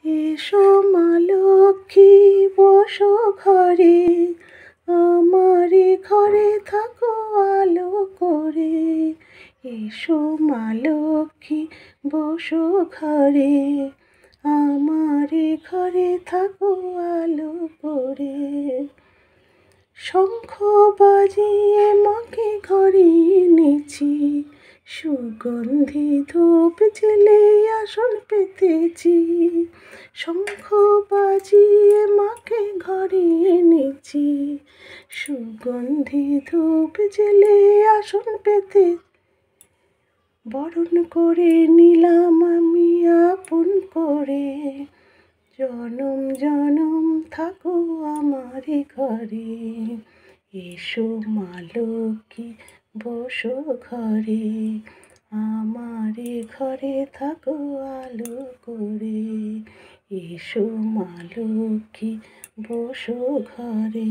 এসো মা লক্ষ্মী বসো ঘরে, আমারে ঘরে থাকো আলো করে। এসো মা লক্ষ্মী বসো ঘরে, আমারে ঘরে থাকো আলো করে। শঙ্খ বাজিয়ে মাকে ঘরে এনেছি, সুগন্ধি ধূপ জেলে আসন পেতেছি। শঙ্খ বাজিয়ে মাকে ঘরে এনেছি, সুগন্ধি ধূপ জেলে আসন পেতে। বরণ করে নিলাম আমি আপন করে, জনম জনম থাকো আমারে ঘরে। এসো মা লক্ষ্মী বসো ঘরে, আমারে ঘরে থাকো আলো করে। এসো মা লক্ষ্মী বসো ঘরে।